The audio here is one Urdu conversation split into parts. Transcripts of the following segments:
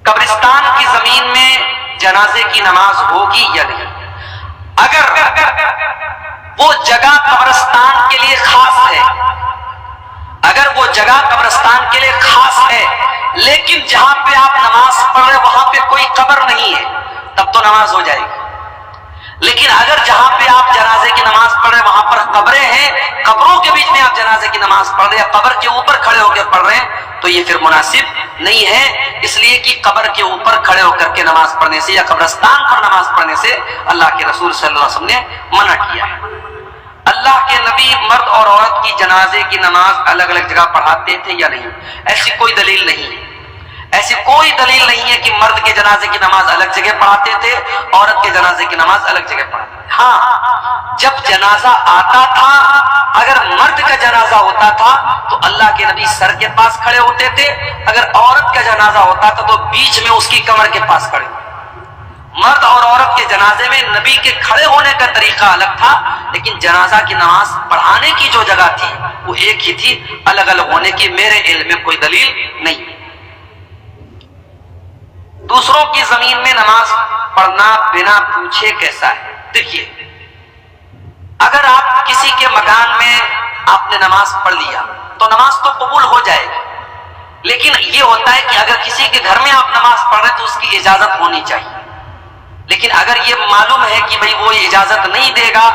قبرستان کی زمین میں جنازے کی نماز ہوگی یا نہیں؟ اگر وہ جگہ قبرستان کے لیے خاص ہے، اگر وہ جگہ قبرستان کے لیے خاص ہے لیکن جہاں پہ آپ نماز پڑھ رہے وہاں پہ کوئی قبر نہیں ہے تب تو نماز ہو جائے گی. لیکن اگر جہاں پہ آپ جنازے کی نماز پڑھ رہے وہاں پر قبریں ہیں، قبروں کے بیچ میں آپ جنازے کی نماز پڑھ رہے ہیں، قبر کے اوپر کھڑے ہو کے پڑھ رہے ہیں، تو یہ پھر مناسب نہیں ہے، اس لیے کہ قبر کے اوپر کھڑے ہو کر کے نماز پڑھنے سے یا قبرستان پر نماز پڑھنے سے اللہ کے رسول صلی اللہ علیہ وسلم نے منع کیا ہے. اللہ کے نبی مرد اور عورت کی جنازے کی نماز الگ الگ جگہ پڑھاتے تھے یا نہیں؟ ایسی کوئی دلیل نہیں ہے، ایسی کوئی دلیل نہیں ہے کہ مرد کے جنازے کی نماز الگ جگہ پڑھاتے تھے، عورت کے جنازے کی نماز الگ جگہ پڑھاتے تھے. ہاں، جب جنازہ آتا تھا اگر مرد کا جنازہ ہوتا تھا تو اللہ کے نبی سر کے پاس کھڑے ہوتے تھے، اگر عورت کا جنازہ ہوتا تھا تو بیچ میں اس کی کمر کے پاس کھڑے. مرد اور عورت کے جنازے میں نبی کے کھڑے ہونے کا طریقہ الگ تھا، لیکن جنازہ کی نماز پڑھانے کی جو جگہ تھی وہ ایک ہی تھی، الگ الگ ہونے کی میرے علم میں کوئی دلیل نہیں. دوسروں کی زمین میں نماز پڑھنا بنا پوچھے کیسا ہے؟ دیکھیے، اگر آپ کسی کے مکان میں آپ نے نماز پڑھ لیا تو نماز تو قبول ہو جائے گی، لیکن یہ ہوتا ہے کہ اگر کسی کے گھر میں آپ نماز پڑھ رہے تو اس کی اجازت ہونی چاہیے. لیکن اگر یہ معلوم ہے کہ بھئی وہ اجازت نہیں دے گا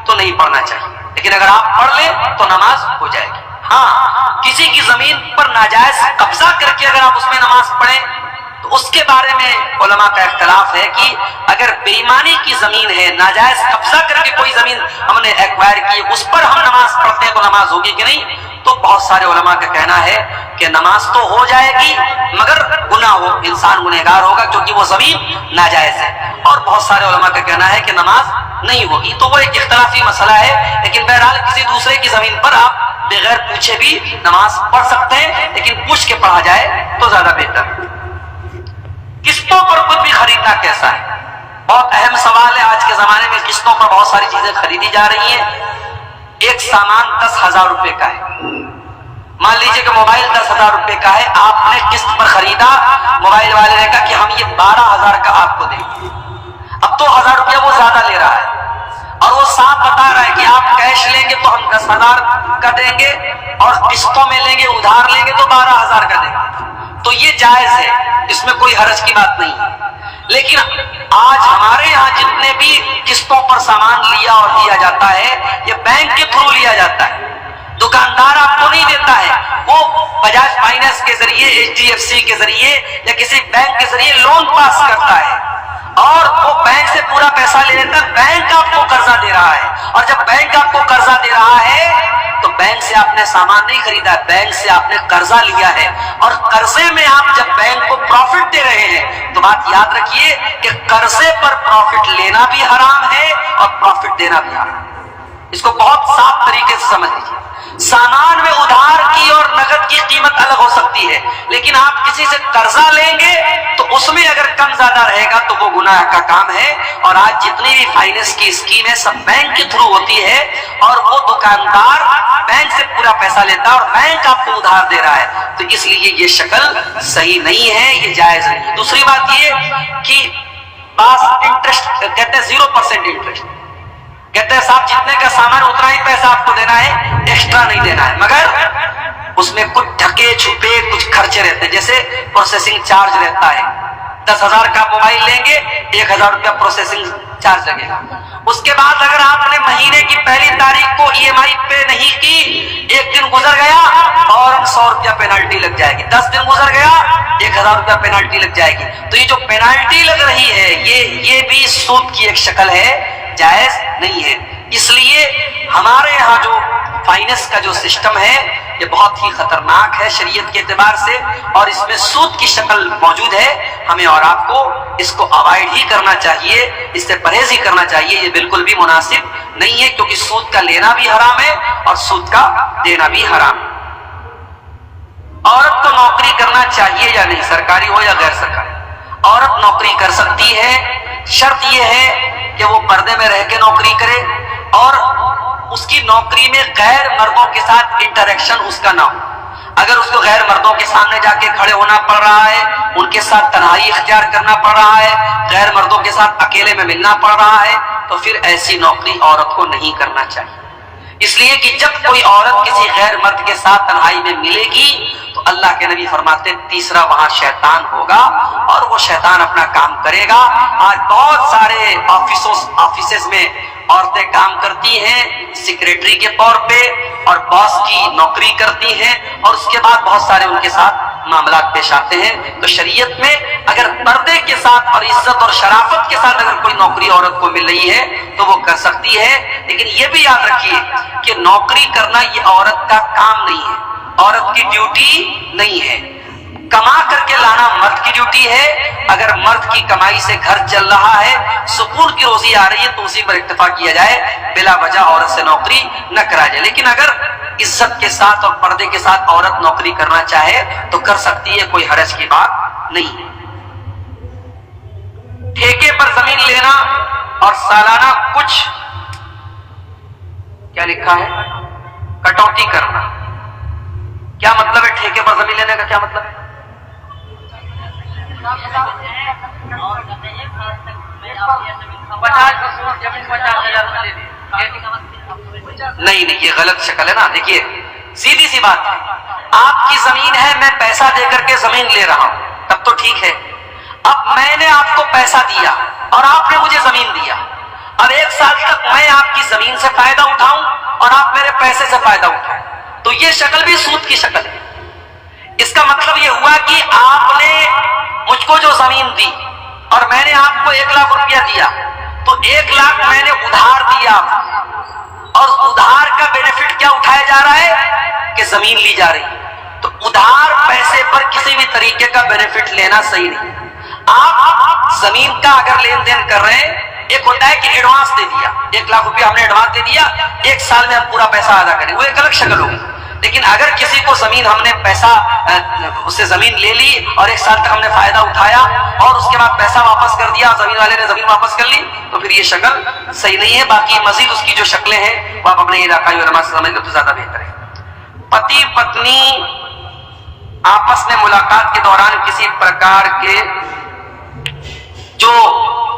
تو نہیں پڑھنا چاہیے، لیکن اگر آپ پڑھ لیں تو نماز ہو جائے گی. ہاں، کسی کی زمین پر ناجائز قبضہ کر کے اگر آپ اس میں نماز پڑھیں تو اس کے بارے میں علماء کا اختلاف ہے کہ اگر بے ایمانی کی زمین ہے، ناجائز قبضہ کر کے کوئی زمین ہم نے ایکوائر کی، اس پر ہم نماز پڑھتے ہیں تو نماز ہوگی کہ نہیں؟ تو بہت سارے علماء کا کہنا ہے کہ نماز تو ہو جائے گی مگر گناہ ہو، انسان گنہگار ہوگا کیونکہ وہ زمین ناجائز ہے. اور بہت سارے علماء کا کہنا ہے کہ نماز نہیں ہوگی. تو وہ ایک اختلافی مسئلہ ہے، لیکن بہرحال کسی دوسرے کی زمین پر آپ بغیر پوچھے بھی نماز پڑھ سکتے ہیں، لیکن پوچھ کے پڑھا جائے تو زیادہ بہتر ہے. قسطوں پر خود بھی خریدنا کیسا ہے؟ بہت اہم سوال ہے. آج کے زمانے میں قسطوں پر بہت ساری چیزیں خریدی جا رہی ہیں. ایک سامان 10,000 روپے کا ہے، مان لیجئے کہ موبائل 10,000 روپے کا ہے، آپ نے قسط پر خریدا، موبائل والے نے کہا کہ ہم یہ 12,000 کا آپ کو دیں گے. اب تو 1,000 روپیہ وہ زیادہ لے رہا ہے اور وہ صاف بتا رہا ہے کہ آپ کیش لیں گے تو ہم 10,000 کا دیں گے اور قسطوں میں لیں گے، ادھار لیں گے تو 12,000 کا دیں گے. تو یہ جائز ہے، اس میں کوئی حرج کی بات نہیں ہے. لیکن آج ہمارے ہاں جتنے بھی قسطوں پر سامان لیا اور دیا جاتا ہے یہ بینک کے تھرو لیا جاتا ہے. دکاندار آپ کو نہیں دیتا ہے، وہ بجاج فائنانس کے ذریعے، HDFC کے ذریعے یا کسی بینک کے ذریعے لون پاس کرتا ہے اور وہ بینک سے پورا پیسہ لے لیتا ہے. بینک آپ کو قرضہ دے رہا ہے اور جب بینک آپ کو قرضہ دے رہا ہے تو بینک سے آپ نے سامان نہیں خریدا، بینک سے آپ نے قرضہ لیا ہے اور قرضے میں آپ جب بینک کو پروفٹ دے رہے ہیں تو بات یاد رکھیے کہ قرضے پر پروفٹ لینا بھی حرام ہے اور پروفٹ دینا بھی حرام ہے. اس کو بہت صاف طریقے سے سمجھ لیجیے. سامان میں ادھار کی اور نقد کی قیمت الگ ہو سکتی ہے، لیکن آپ کسی سے قرضہ لیں گے تو اس میں اگر کم زیادہ رہے گا تو وہ گناہ کا کام ہے. اور آج جتنی بھی فائنانس کی اسکیم ہے سب بینک کے تھرو ہوتی ہے اور وہ دکاندار بینک سے پورا پیسہ لیتا ہے اور بینک آپ کو ادھار دے رہا ہے. تو اس لیے یہ شکل صحیح نہیں ہے، یہ جائز نہیں ہے. دوسری بات یہ کہ پاس انٹرسٹ کہتے ہیں 0% انٹرسٹ، کہتے ہیں صاحب جتنے کا سامان اتنا ہی پیسہ آپ کو دینا ہے، ایکسٹرا نہیں دینا ہے. مگر اس میں کچھ ڈھکے چھپے کچھ خرچے رہتے ہیں، جیسے پروسیسنگ چارج رہتا ہے. 10,000 کا موبائل لیں گے 1,000 روپیہ پروسیسنگ چارج لگے گا. اس کے بعد اگر آپ نے مہینے کی پہلی تاریخ کو EMI پے نہیں کی، ایک دن گزر گیا اور 100 روپیہ پینالٹی لگ جائے گی. 10 دن گزر گیا 1,000 روپیہ پینالٹی لگ جائے گی. تو یہ جو پینالٹی لگ رہی ہے یہ بھی سود کی ایک شکل ہے، جائز نہیں ہے. اس لیے ہمارے یہاں جو فائنانس کا جو سسٹم ہے یہ بہت ہی خطرناک ہے شریعت کے اعتبار سے، اور اس میں سود کی شکل موجود ہے. ہمیں اور آپ کو اس کو اوائڈ ہی کرنا چاہیے، اس سے پرہیز ہی کرنا چاہیے. یہ بالکل بھی مناسب نہیں ہے کیونکہ سود کا لینا بھی حرام ہے اور سود کا دینا بھی حرام ہے. عورت کو نوکری کرنا چاہیے یا نہیں، سرکاری ہو یا غیر سرکاری؟ عورت نوکری کر سکتی ہے، شرط یہ ہے کہ وہ پردے میں رہ کے نوکری کرے اور اس کی نوکری میں غیر مردوں کے ساتھ انٹریکشن اس کا نہ ہو. اگر اس کو غیر مردوں کے سامنے جا کے کھڑے ہونا پڑ رہا ہے، ان کے ساتھ تنہائی اختیار کرنا پڑ رہا ہے، غیر مردوں کے ساتھ اکیلے میں ملنا پڑ رہا ہے، تو پھر ایسی نوکری عورت کو نہیں کرنا چاہیے۔ اس لیے کہ جب کوئی عورت کسی غیر مرد کے ساتھ تنہائی میں ملے گی تو اللہ کے نبی فرماتے ہیں تیسرا وہاں شیطان ہوگا اور وہ شیطان اپنا کام کرے گا۔ آج بہت سارے آفیسز میں عورتیں کام کرتی ہیں سیکریٹری کے طور پہ اور باس کی نوکری کرتی ہیں، اور اس کے بعد بہت سارے ان کے ساتھ معاملات پیش آتے ہیں۔ تو شریعت میں اگر پردے کے ساتھ اور عزت اور شرافت کے ساتھ اگر کوئی نوکری عورت کو مل رہی ہے تو وہ کر سکتی ہے، لیکن یہ بھی یاد رکھیے کہ نوکری کرنا یہ عورت کا کام نہیں ہے، عورت کی ڈیوٹی نہیں ہے۔ کما کر کے لانا مرد کی ڈیوٹی ہے۔ اگر مرد کی کمائی سے گھر چل رہا ہے، سکون کی روزی آ رہی ہے، تو اسی پر اکتفا کیا جائے، بلا وجہ عورت سے نوکری نہ کرا جائے۔ لیکن اگر عزت کے ساتھ اور پردے کے ساتھ عورت نوکری کرنا چاہے تو کر سکتی ہے، کوئی حرج کی بات نہیں ہے۔ ٹھیکے پر زمین لینا اور سالانہ کچھ کیا لکھا ہے کٹوتی کرنا، کیا مطلب ہے؟ ٹھیکے پر زمین لینے کا کیا مطلب ہے؟ نہیں یہ غلط شکل ہے نا۔ دیکھیے سیدھی سی بات ہے، آپ کی زمین ہے، میں پیسہ دے کر کے زمین لے رہا ہوں، تب تو ٹھیک ہے۔ اب میں نے آپ کو پیسہ دیا اور آپ نے مجھے زمین دیا، اب 1 سال تک میں آپ کی زمین سے فائدہ اٹھاؤں اور آپ میرے پیسے سے فائدہ اٹھائیں، تو یہ شکل بھی سود کی شکل ہے۔ اس کا مطلب یہ ہوا کہ آپ نے مجھ کو جو زمین دی اور میں نے آپ کو 1 لاکھ روپیہ دیا، تو 1 لاکھ میں نے ادھار دیا اور ادھار کا بینیفٹ کیا اٹھایا جا رہا ہے کہ زمین لی جا رہی ہے۔ تو ادھار پیسے پر کسی بھی طریقے کا بینیفٹ لینا صحیح نہیں۔ آپ زمین کا اگر لین دین کر رہے ہیں، ایک ہوتا ہے کہ ایڈوانس دے دیا، 1 لاکھ روپیہ ہم نے ایڈوانس دے دیا، 1 سال میں ہم پورا پیسہ ادا کریں، وہ ایک الگ شکل ہوگی۔ لیکن اگر کسی کو زمین ہم نے پیسہ اس سے زمین لے لی اور 1 سال تک ہم نے فائدہ اٹھایا اور اس کے بعد پیسہ واپس کر دیا، زمین والے نے زمین واپس کر لی، تو پھر یہ شکل صحیح نہیں ہے۔ باقی مزید اس کی جو شکلیں ہیں وہ آپ اپنے علاقائی علماء سے سمجھ لیں تو زیادہ بہتر ہے۔ پتی پتنی آپس میں ملاقات کے دوران کسی پرکار کے، جو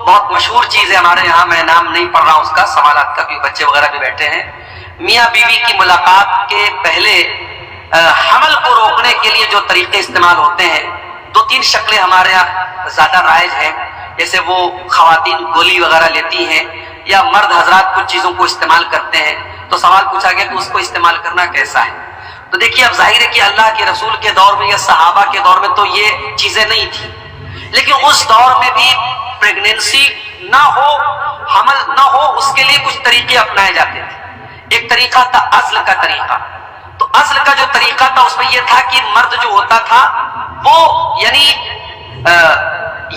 بہت مشہور چیز ہے ہمارے یہاں، میں نام نہیں پڑھ رہا ہوں اس کا، سوالات کا بھی بچے وغیرہ بھی بیٹھے ہیں، میاں بیوی کی ملاقات کے پہلے حمل کو روکنے کے لیے جو طریقے استعمال ہوتے ہیں، 2-3 شکلیں ہمارے یہاں زیادہ رائج ہیں۔ جیسے وہ خواتین گولی وغیرہ لیتی ہیں یا مرد حضرات کچھ چیزوں کو استعمال کرتے ہیں، تو سوال پوچھا گیا کہ اس کو استعمال کرنا کیسا ہے؟ تو دیکھیے اب ظاہر ہے کہ اللہ کے رسول کے دور میں یا صحابہ کے دور میں تو یہ چیزیں نہیں تھی، لیکن اس دور میں بھی پریگنینسی نہ ہو، حمل نہ ہو، اس کے لیے کچھ طریقے اپنائے جاتے تھے۔ ایک طریقہ تھا عزل کا طریقہ۔ تو عزل کا جو طریقہ تھا اس میں یہ تھا کہ مرد جو ہوتا تھا وہ یعنی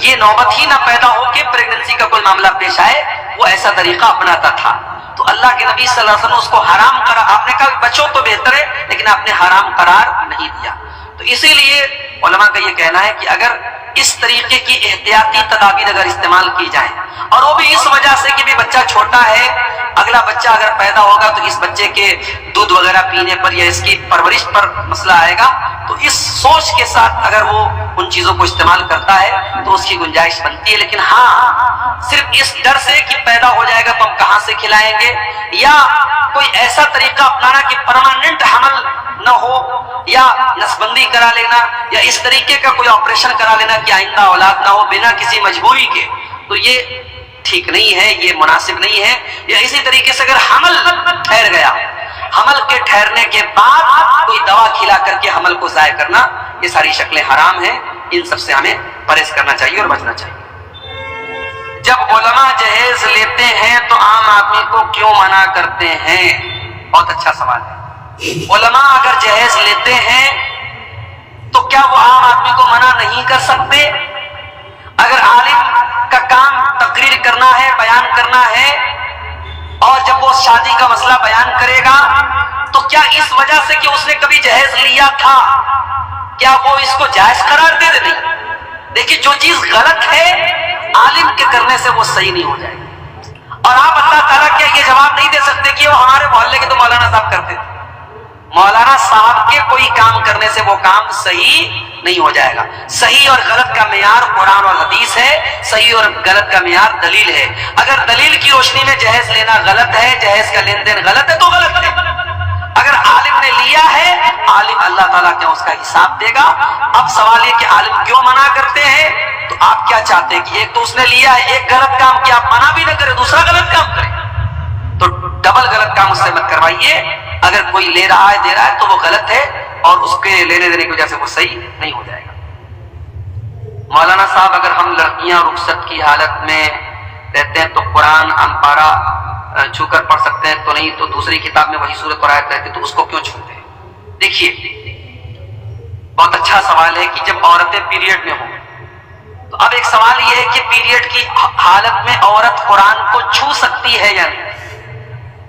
یہ نوبت ہی نہ پیدا ہو کہ پریگننسی کا کوئی معاملہ پیش آئے، وہ ایسا طریقہ اپناتا تھا۔ تو اللہ کے نبی صلی اللہ علیہ وسلم نے اس کو حرام کرا، آپ نے کہا بچو تو بہتر ہے، لیکن آپ نے حرام قرار نہیں دیا۔ تو اسی لیے علماء کا یہ کہنا ہے کہ اگر اس طریقے کی احتیاطی تدابیر اگر استعمال کی جائیں، اور وہ بھی اس وجہ سے کہ بھی بچہ چھوٹا ہے، اگلا بچہ اگر پیدا ہوگا تو اس بچے کے دودھ وغیرہ پینے پر یا اس کی پرورش پر مسئلہ آئے گا، تو اس سوچ کے ساتھ اگر وہ ان چیزوں کو استعمال کرتا ہے تو اس کی گنجائش بنتی ہے۔ لیکن ہاں صرف اس ڈر سے کہ پیدا ہو جائے گا تو ہم کہاں سے کھلائیں گے، یا کوئی ایسا طریقہ اپنانا کہ پرماننٹ حمل نہ ہو، یا نسبندی کرا لینا، یا اس طریقے کا کوئی آپریشن کرا لینا کہ آئندہ اولاد نہ ہو بنا کسی مجبوری کے، تو یہ ٹھیک نہیں ہے، یہ مناسب نہیں ہے۔ یا اسی طریقے سے اگر حمل ٹھہر گیا، حمل کے ٹھہرنے کے بعد کوئی دوا کھلا کر کے حمل کو ضائع کرنا، یہ ساری شکلیں حرام ہیں، ان سب سے ہمیں پرہیز کرنا چاہیے اور بچنا چاہیے۔ جب علماء جہیز لیتے ہیں تو عام آدمی کو کیوں منع کرتے ہیں؟ بہت اچھا سوال ہے۔ علماء اگر جہیز لیتے ہیں تو کیا وہ عام آدمی کو منع نہیں کر سکتے؟ اگر عالم کا کام تقریر کرنا ہے، بیان کرنا ہے، اور جب وہ شادی کا مسئلہ بیان کرے گا تو کیا اس وجہ سے کہ اس نے کبھی جہیز لیا تھا کیا وہ اس کو جائز قرار دے دے؟ نہیں۔ دیکھیے جو چیز غلط ہے عالم کے کرنے سے وہ صحیح نہیں ہو جائے گی۔ اور آپ اللہ تعالیٰ کیا یہ جواب نہیں دے سکتے کہ وہ ہمارے محلے کے تو مولانا صاحب کرتے تھے، مولانا صاحب کے کوئی کام کرنے سے وہ کام صحیح نہیں ہو جائے گا. صحیح اور غلط کا معیار قرآن اور حدیث ہے, صحیح اور غلط کا معیار دلیل ہے. اگر دلیل کی روشنی میں جہیز لینا غلط ہے, جہیز کا لین دین غلط ہے تو غلط ہے. اگر عالم نے لیا ہے, عالم اللہ تعالیٰ کیا اس کا حساب دے گا. اب سوال یہ کہ عالم کیوں منع کرتے ہیں, تو آپ کیا چاہتے ہیں کہ ایک تو اس نے لیا ہے, ایک غلط کام کیا, آپ منع بھی نہ کرے, دوسرا غلط کام کرے, تو ڈبل غلط کام اس سے مت کروائیے. اگر کوئی لے رہا ہے, دے رہا ہے, تو وہ غلط ہے, اور اس کے لینے دینے کی وجہ سے وہ صحیح نہیں ہو جائے گا. مولانا صاحب, اگر ہم لڑکیاں رخصت کی حالت میں رہتے ہیں تو قرآن انپارا چھو کر پڑھ سکتے ہیں, تو نہیں تو دوسری کتاب میں وہی صورت اور آیت رہتی تو اس کو کیوں چھوتے ہیں؟ دیکھیے, بہت اچھا سوال ہے کہ جب عورتیں پیریڈ میں ہوں, تو اب ایک سوال یہ ہے کہ پیریڈ کی حالت میں عورت قرآن کو چھو سکتی ہے یا نہیں.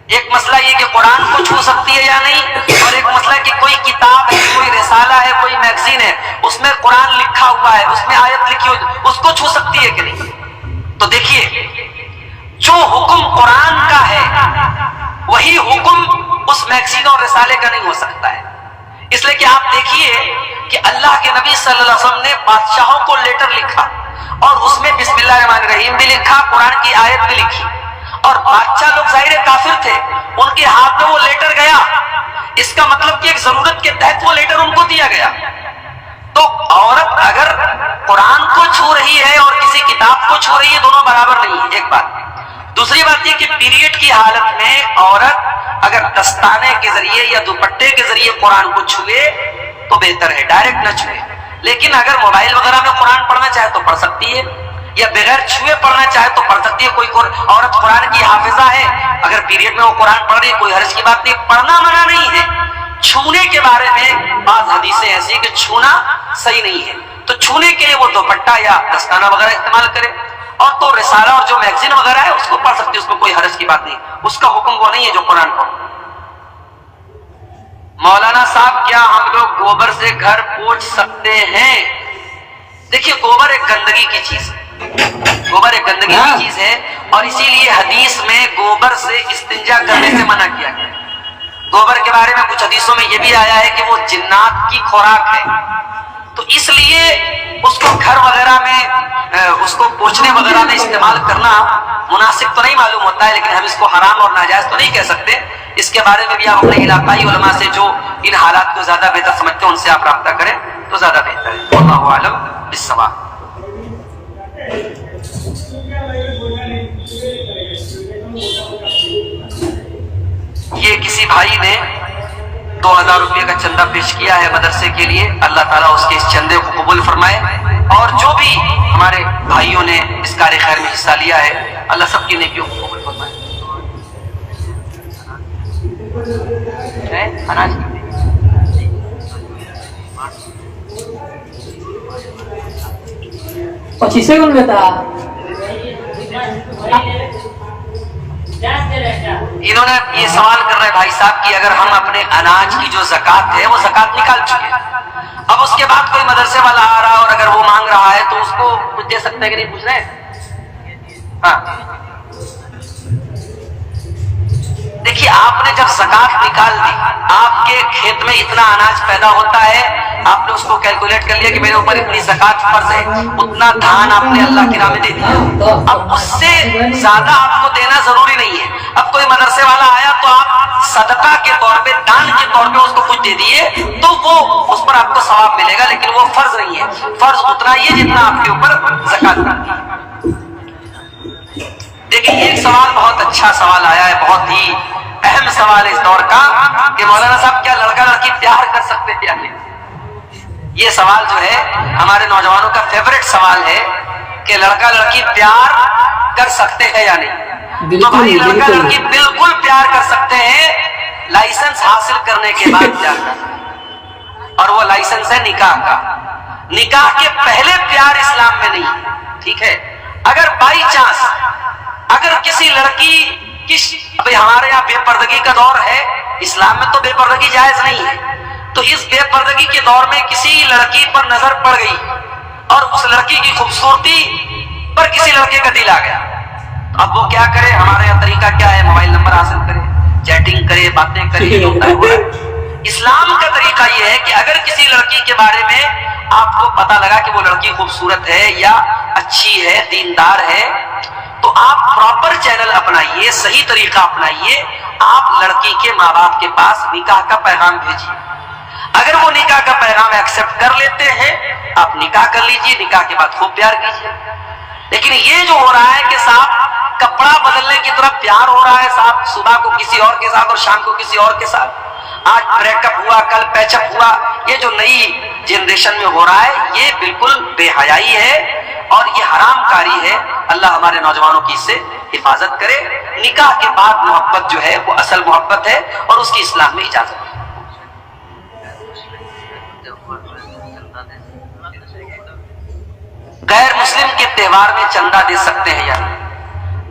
ایک مسئلہ یہ کہ قرآن کو چھو سکتی ہے یا نہیں, اور ایک مسئلہ کہ کوئی کتاب ہے, کوئی رسالہ ہے, کوئی میگزین ہے, اس میں قرآن لکھا ہوا ہے, اس میں آیت لکھی ہوئی, اس کو چھو سکتی ہے کہ نہیں. تو دیکھیے, جو حکم قرآن کا ہے وہی حکم اس میگزین اور رسالے کا نہیں ہو سکتا ہے. اس لیے کہ آپ دیکھیے کہ اللہ کے نبی صلی اللہ علیہ وسلم نے بادشاہوں کو لیٹر لکھا, اور اس میں بسم اللہ الرحمن الرحیم بھی لکھا, قرآن کی آیت بھی لکھی, اور بادشاہ لوگ ظاہر کافر تھے, ان کے ہاتھ میں وہ لیٹر گیا, اس کا مطلب کہ ایک ضرورت کے تحت وہ لیٹر ان کو دیا گیا. تو عورت اگر قرآن کو چھو رہی ہے اور کسی کتاب کو چھو رہی ہے, دونوں برابر نہیں ہے. ایک بات. دوسری بات یہ کہ پیریڈ کی حالت میں عورت اگر دستانے کے ذریعے یا دوپٹے کے ذریعے قرآن کو چھوئے تو بہتر ہے, ڈائریکٹ نہ چھوئے. لیکن اگر موبائل وغیرہ میں قرآن پڑھنا چاہے تو پڑھ سکتی ہے, یا بغیر چھوئے پڑھنا چاہے تو پڑھ سکتی ہے. کوئی عورت قرآن کی حافظہ ہے, اگر پیریڈ میں وہ قرآن پڑھ رہی ہے, کوئی حرج کی بات نہیں, پڑھنا منع نہیں ہے. چھونے کے بارے میں بعض حدیثیں ایسی کہ چھونا صحیح نہیں ہے, تو چھونے کے لیے وہ دوپٹہ یا دستانہ وغیرہ استعمال کرے. اور تو رسالہ اور جو میگزین وغیرہ ہے اس کو پڑھ سکتی ہے, اس میں کوئی حرج کی بات نہیں, اس کا حکم وہ نہیں ہے جو قرآن کو. مولانا صاحب, کیا ہم لوگ گوبر سے گھر پوچھ سکتے ہیں؟ دیکھیے, گوبر ایک گندگی کی چیز ہے, گوبر ایک گندگی کی چیز ہے, اور اسی لیے حدیث میں گوبر سے استنجا کرنے سے منع کیا گیا. گوبر کے بارے میں کچھ حدیثوں میں یہ بھی آیا ہے کہ وہ جنات کی خوراک ہے, تو اس لیے اس کو گھر وغیرہ میں اس کو پوچھنے وغیرہ میں استعمال کرنا مناسب تو نہیں معلوم ہوتا ہے, لیکن ہم اس کو حرام اور ناجائز تو نہیں کہہ سکتے. اس کے بارے میں بھی آپ اپنے علاقائی علماء سے جو ان حالات کو زیادہ بہتر سمجھتے ہیں ان سے آپ رابطہ کریں تو زیادہ بہتر ہے. واللہ اعلم بالصواب. یہ کسی بھائی نے 2000 روپے کا چندہ پیش کیا ہے مدرسے کے لیے, اللہ تعالیٰ اس کے اس چندے کو قبول فرمائے, اور جو بھی ہمارے بھائیوں نے اس کار خیر میں حصہ لیا ہے اللہ سب کی نیکیوں کو قبول فرمائے. اناج انہوں نے یہ سوال کر رہے بھائی صاحب کہ اگر ہم اپنے اناج کی جو زکوٰۃ ہے وہ زکوٰۃ نکال چکے, اب اس کے بعد کوئی مدرسے والا آ رہا ہے اور اگر وہ مانگ رہا ہے تو اس کو کچھ دے سکتے ہیں کہ نہیں, پوچھ رہے ہیں؟ ہاں, دیکھیے, آپ نے جب زکوٰۃ نکال دی, آپ کے کھیت میں اتنا اناج پیدا ہوتا ہے, آپ نے اس کو کیلکولیٹ کر لیا کہ میرے اوپر اتنی زکوٰۃ فرض ہے, اتنا دھان آپ نے اللہ کی راہ میں دے دیا. اب اس سے زیادہ آپ کو دینا ضروری نہیں ہے. اب کوئی مدرسے والا آیا تو آپ صدقہ کے طور پہ, دان کے طور پہ اس کو کچھ دے دیے تو وہ اس پر آپ کو ثواب ملے گا, لیکن وہ فرض نہیں ہے. فرض اتنا ہی ہے جتنا آپ کے اوپر زکوٰۃ کرتی ہے. دیکھیں, ایک سوال بہت اچھا سوال آیا ہے, بہت ہی اہم سوال ہے اس دور کا, کہ مولانا صاحب کیا لڑکا لڑکی پیار کر سکتے ہیں یا نہیں. یہ سوال جو ہے ہمارے نوجوانوں کا فیوریٹ سوال ہے کہ لڑکا لڑکی پیار کر سکتے ہیں یا نہیں. تو بھائی, لڑکا لڑکی بالکل پیار کر سکتے ہیں, لائسنس حاصل کرنے کے بعد پیار کر سکتے ہیں, اور وہ لائسنس ہے نکاح کا. نکاح کے پہلے پیار اسلام میں نہیں, ٹھیک ہے. اگر بائی چانس اگر کسی لڑکی کی, ابھی ہمارے یہاں بے پردگی کا دور ہے, اسلام میں تو بے پردگی جائز نہیں ہے, تو اس بے پردگی کے دور میں کسی لڑکی پر نظر پڑ گئی اور اس لڑکی کی خوبصورتی پر کسی لڑکے کا دل آ گیا, اب وہ کیا کرے؟ ہمارے یہاں طریقہ کیا ہے, موبائل نمبر حاصل کرے, چیٹنگ کرے, باتیں کرے, اسلام کا طریقہ یہ ہے کہ اگر کسی لڑکی کے بارے میں آپ کو پتا لگا کہ وہ لڑکی خوبصورت ہے یا اچھی ہے، دیندار ہے، تو آپ پراپر چینل اپنائیے، صحیح طریقہ اپنائیے، آپ لڑکی کے ماں باپ کے پاس نکاح کا پیغام بھیجیے۔ اگر وہ نکاح کا پیغام ایکسپٹ کر لیتے ہیں، آپ نکاح کر لیجیے، نکاح کے بعد خوب پیار کیجیے۔ لیکن یہ جو ہو رہا ہے کہ صاحب کپڑا بدلنے کی طرح پیار ہو رہا ہے، صاحب صبح کو کسی اور کے ساتھ اور شام کو کسی اور کے ساتھ، آج بریک اپ ہوا، کل پیچ اپ ہوا، یہ جو نئی جنریشن میں ہو رہا ہے یہ بالکل بے حیائی ہے اور یہ حرام کاری ہے۔ اللہ ہمارے نوجوانوں کی اس سے حفاظت کرے۔ نکاح کے بعد محبت جو ہے وہ اصل محبت ہے اور اس کی اسلام میں اجازت ہے۔ غیر مسلم کے تہوار میں چندہ دے سکتے ہیں یا نہیں؟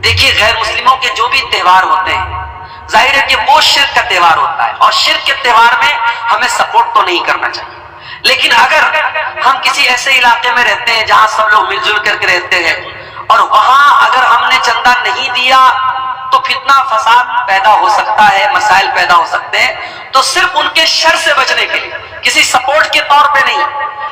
دیکھیے، غیر مسلموں کے جو بھی تہوار ہوتے ہیں ظاہر ہے کہ وہ شرک کا تہوار ہوتا ہے اور شرک کے تہوار میں ہمیں سپورٹ تو نہیں کرنا چاہیے۔ لیکن اگر ہم کسی ایسے علاقے میں رہتے ہیں جہاں سب لوگ مل جل کر کے رہتے ہیں اور وہاں اگر ہم نے چندہ نہیں دیا تو فتنہ فساد پیدا ہو سکتا ہے، مسائل پیدا ہو سکتے ہیں، تو صرف ان کے شر سے بچنے کے لیے، کسی سپورٹ کے طور پہ نہیں،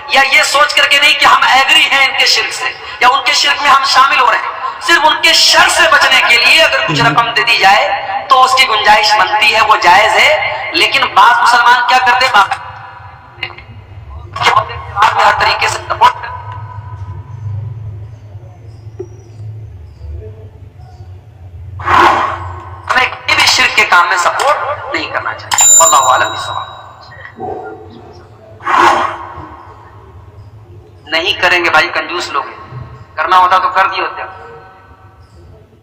یا یہ سوچ کر کے نہیں کہ ہم ایگری ہیں ان کے شرک سے یا ان کے شرک میں ہم شامل ہو رہے ہیں، صرف ان کے شر سے بچنے کے لیے اگر کچھ رقم دے دی جائے تو اس کی گنجائش بنتی ہے، وہ جائز ہے۔ لیکن بعض مسلمان کیا کرتے ہیں، ہر طریقے سے سپورٹ کرتے ہیں۔ ہمیں کسی بھی شرک کے کام میں سپورٹ نہیں کرنا چاہیے۔ واللہ اعلم بالصواب۔ نہیں کریں گے بھائی، کنجوس لوگ ہیں، کرنا ہوتا تو کر دیے ہوتے ہیں۔